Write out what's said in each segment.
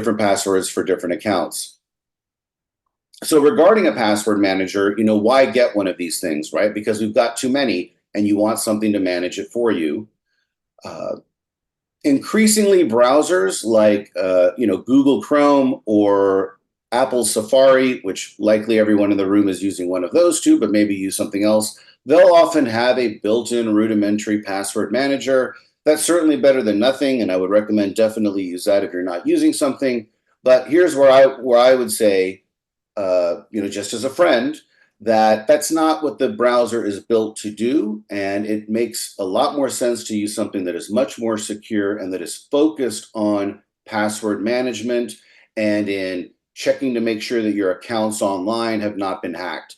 different passwords for different accounts. So regarding a password manager, why get one of these things, right? Because we've got too many and you want something to manage it for you. Increasingly, browsers like Google Chrome or Apple Safari, which likely everyone in the room is using one of those two, but maybe use something else, they'll often have a built-in rudimentary password manager. That's certainly better than nothing, and I would recommend definitely use that if you're not using something. But here's where I would say, just as a friend, that's not what the browser is built to do, and it makes a lot more sense to use something that is much more secure and that is focused on password management and in checking to make sure that your accounts online have not been hacked.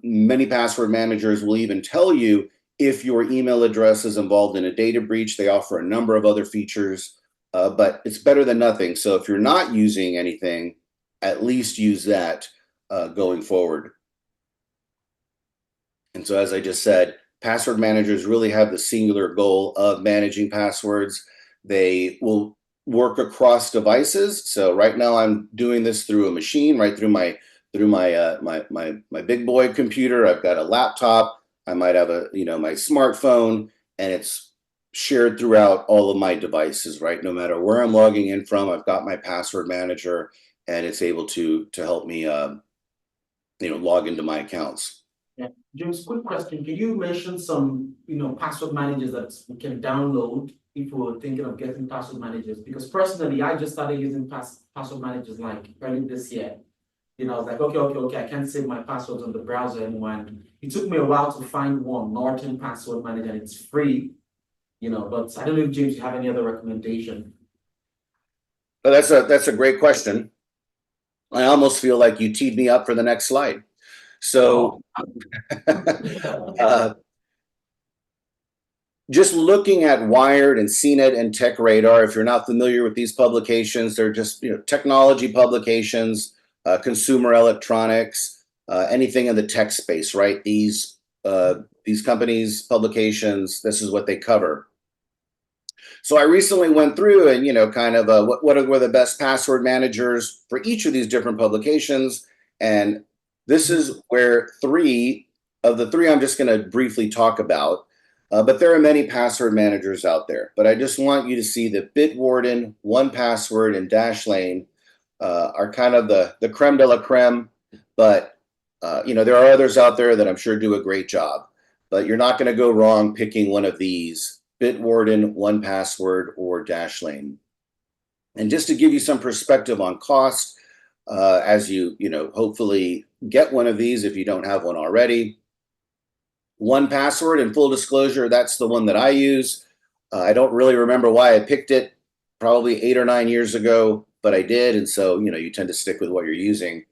Many password managers will even tell you if your email address is involved in a data breach. They offer a number of other features, but it's better than nothing. So if you're not using anything, at least use that going forward. And so, as I just said, password managers really have the singular goal of managing passwords. They will work across devices. So right now I'm doing this through a machine, right through my big boy computer. I've got a laptop. I might have my smartphone, and it's shared throughout all of my devices, right? No matter where I'm logging in from, I've got my password manager, and it's able to help me log into my accounts. Yeah. James, quick question. Can you mention some, password managers that we can download if we're thinking of getting password managers? Because personally, I just started using password managers like early this year. I was like, okay, I can't save my passwords on the browser anymore. And it took me a while to find one, Norton Password Manager, and it's free, but I don't know if, James, you have any other recommendation. Well, that's a great question. I almost feel like you teed me up for the next slide. So just looking at Wired and CNET and Tech Radar, if you're not familiar with these publications, they're just technology publications, consumer electronics, anything in the tech space, right? These companies, publications, this is what they cover. So I recently went through and kind of what were the best password managers for each of these different publications, and this is where three of the three I'm just going to briefly talk about. But there are many password managers out there. But I just want you to see that Bitwarden, 1Password, and Dashlane are kind of the creme de la creme. But there are others out there that I'm sure do a great job. But you're not going to go wrong picking one of these: Bitwarden, 1Password, or Dashlane. And just to give you some perspective on cost, as you hopefully get one of these if you don't have one already. 1Password, in full disclosure, that's the one that I use. I don't really remember why I picked it, probably 8 or 9 years ago, but I did. And so, you tend to stick with what you're using.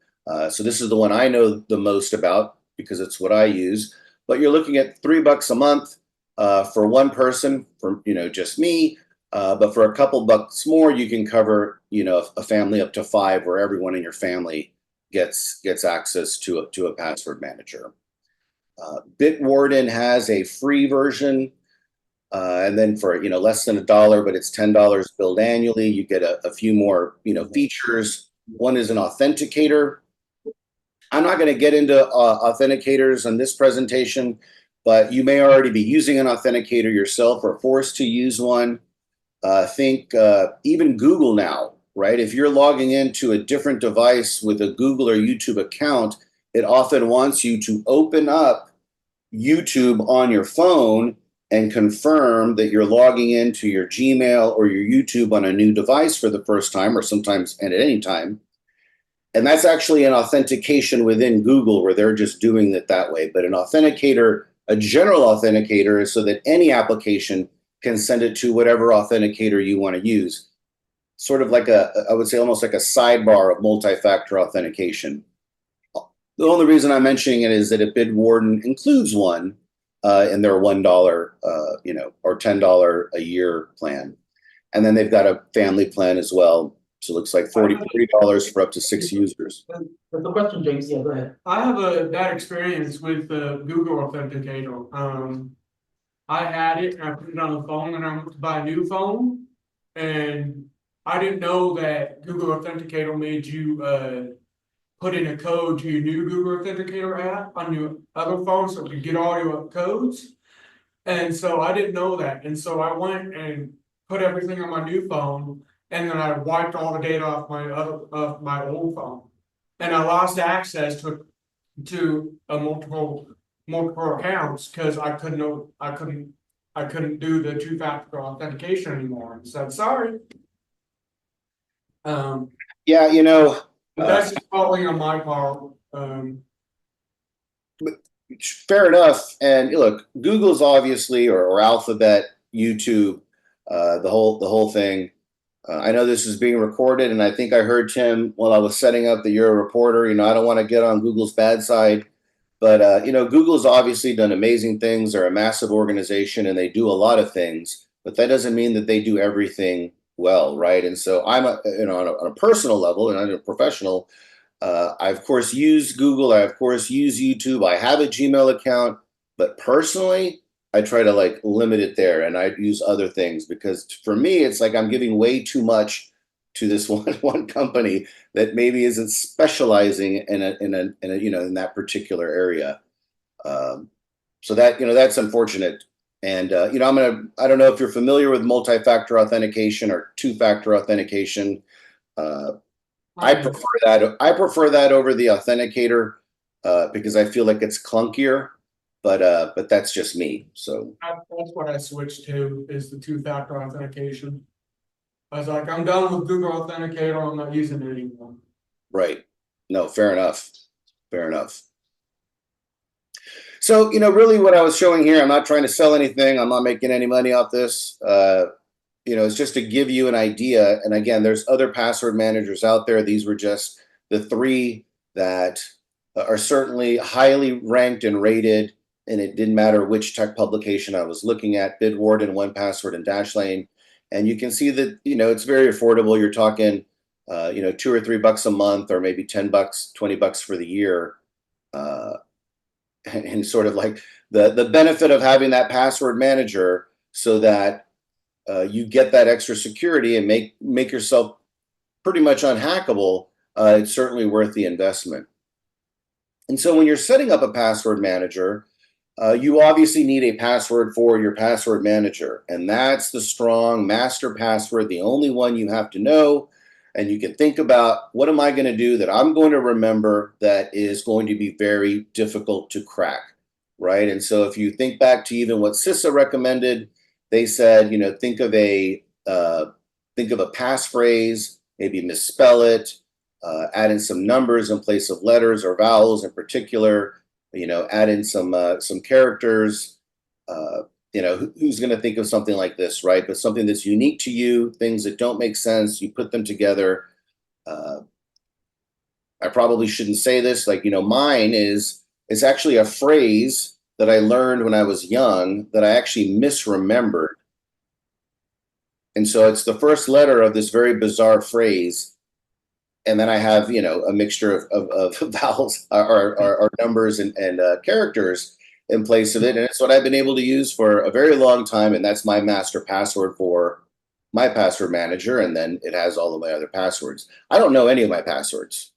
So this is the one I know the most about because it's what I use. But you're looking at $3 a month for one person, for just me. But for a couple bucks more, you can cover a family up to 5, where everyone in your family gets access to a password manager. Bitwarden has a free version, and then for less than $1, but it's $10 billed annually. You get a few more features. One is an authenticator. I'm not going to get into authenticators on this presentation, but you may already be using an authenticator yourself or forced to use one. Think even Google now, right? If you're logging into a different device with a Google or YouTube account, it often wants you to open up YouTube on your phone and confirm that you're logging into your Gmail or your YouTube on a new device for the first time, or sometimes and at any time. And that's actually an authentication within Google, where they're just doing it that way. But an authenticator, a general authenticator, is so that any application can send it to whatever authenticator you want to use. Sort of like I would say almost like a sidebar of multi-factor authentication. The only reason I'm mentioning it is that Bitwarden includes one in their $1, or $10 a year plan. And then they've got a family plan as well. So it looks like $40 for up to 6 users. The question, James, yeah, go ahead. I have a bad experience with the Google Authenticator. I had it and I put it on the phone, and I went to buy a new phone, and I didn't know that Google Authenticator made you put in a code to your new Google Authenticator app on your other phone so it could get all your codes. And so I didn't know that. And so I went and put everything on my new phone, and then I wiped all the data off my old phone. And I lost access to a multiple accounts because I couldn't do the two-factor authentication anymore. And said, sorry. Yeah, But that's just falling on my part. fair enough. And look, Google's obviously, or Alphabet, YouTube, the whole thing. I know this is being recorded, and I think I heard Tim while I was setting up that you're a reporter. I don't want to get on Google's bad side, but Google's obviously done amazing things. They're a massive organization, and they do a lot of things, but that doesn't mean that they do everything well, right? And so I'm, on a personal level, and I'm a professional. I of course use Google. I of course use YouTube. I have a Gmail account, but personally, I try to like limit it there, and I use other things because for me, it's like I'm giving way too much to this one company that maybe isn't specializing in that particular area. So that's unfortunate. And I don't know if you're familiar with multi-factor authentication or two-factor authentication. I prefer that over the authenticator because I feel like it's clunkier, but that's just me. So That's what I switched to, is the two-factor authentication. I was like, I'm done with Google Authenticator, I'm not using it anymore. right. No, fair enough. Fair enough. So, really what I was showing here, I'm not trying to sell anything. I'm not making any money off this. It's just to give you an idea. And again, there's other password managers out there. These were just the three that are certainly highly ranked and rated. And it didn't matter which tech publication I was looking at: Bitwarden, 1Password, and Dashlane. And you can see that, it's very affordable. You're talking, $2 or $3 a month, or maybe $10, $20 for the year. And sort of like the benefit of having that password manager so that you get that extra security and make yourself pretty much unhackable, it's certainly worth the investment. And so when you're setting up a password manager, you obviously need a password for your password manager. And that's the strong master password, the only one you have to know. And you can think about, what am I going to do that I'm going to remember that is going to be very difficult to crack, right? And so if you think back to even what CISA recommended, they said, think of a passphrase, maybe misspell it, add in some numbers in place of letters or vowels in particular, add in some characters. Who's going to think of something like this, right? But something that's unique to you, things that don't make sense, you put them together. I probably shouldn't say this, mine is actually a phrase that I learned when I was young that I actually misremembered. And so it's the first letter of this very bizarre phrase. And then I have, a mixture of vowels or numbers and characters in place of it. And it's what I've been able to use for a very long time. And that's my master password for my password manager. And then it has all of my other passwords. I don't know any of my passwords.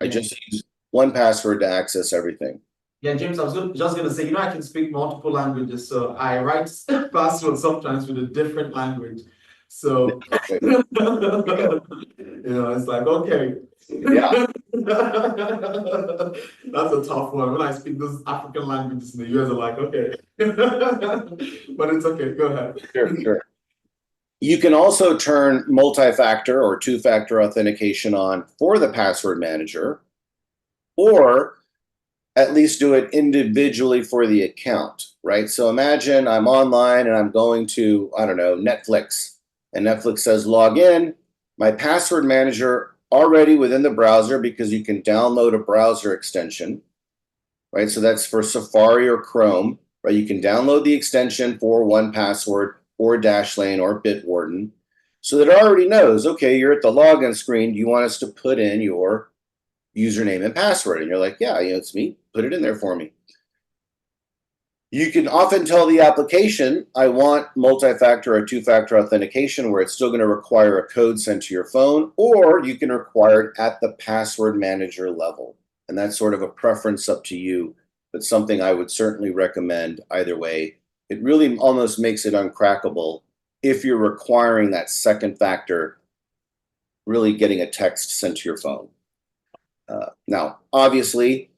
I just use 1Password to access everything. Yeah, James, I was just going to say, I can speak multiple languages. So I write passwords sometimes with a different language. So, it's like, okay. Yeah. That's a tough one. When I speak those African languages in the US, are like, okay. But it's okay. Go ahead. Sure. You can also turn multi-factor or two-factor authentication on for the password manager, or at least do it individually for the account, right? So imagine I'm online and I'm going to, I don't know, Netflix, and Netflix says log in. My password manager already within the browser, because you can download a browser extension, right? So that's for Safari or Chrome, right? You can download the extension for 1Password or Dashlane or Bitwarden, so that it already knows, okay, you're at the login screen. Do you want us to put in your username and password? And you're like, yeah, it's me. Put it in there for me. You can often tell the application, I want multi-factor or two-factor authentication, where it's still going to require a code sent to your phone, or you can require it at the password manager level. And that's sort of a preference up to you, but something I would certainly recommend either way. It really almost makes it uncrackable if you're requiring that second factor, really getting a text sent to your phone. Now, obviously,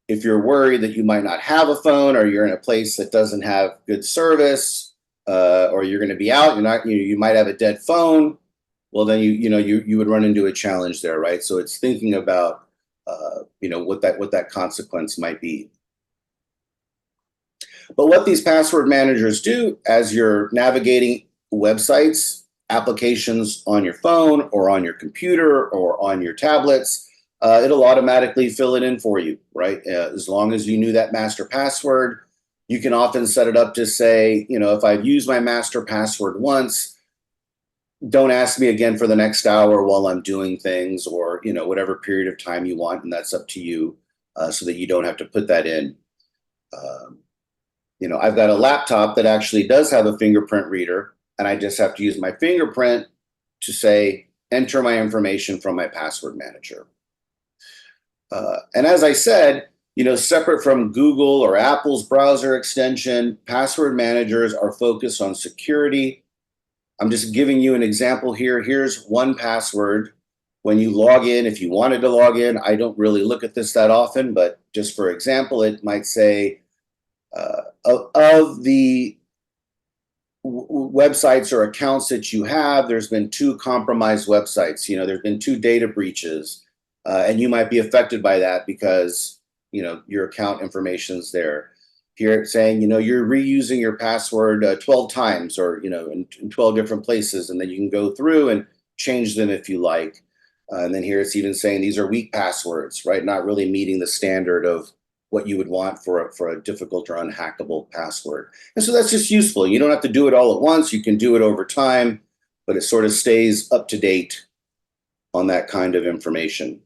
if you're worried that you might not have a phone, or you're in a place that doesn't have good service, or you're going to be out, you might have a dead phone. Well, then you would run into a challenge there, right? So it's thinking about what that consequence might be. But what these password managers do as you're navigating websites, applications on your phone or on your computer or on your tablets, it'll automatically fill it in for you, right? As long as you knew that master password, you can often set it up to say, if I've used my master password once, don't ask me again for the next hour while I'm doing things, or whatever period of time you want, and that's up to you, so that you don't have to put that in. I've got a laptop that actually does have a fingerprint reader, and I just have to use my fingerprint to say, enter my information from my password manager. And as I said, separate from Google or Apple's browser extension, password managers are focused on security. I'm just giving you an example here. Here's 1Password. When you log in, if you wanted to log in, I don't really look at this that often, but just for example, it might say, of the websites or accounts that you have, there's been 2 compromised websites. There's been 2 data breaches. And you might be affected by that because, your account information's there. Here it's saying, you're reusing your password 12 times, or, in 12 different places, and then you can go through and change them if you like. And then here it's even saying these are weak passwords, right? Not really meeting the standard of what you would want for a difficult or unhackable password. And so that's just useful. You don't have to do it all at once. You can do it over time, but it sort of stays up to date on that kind of information.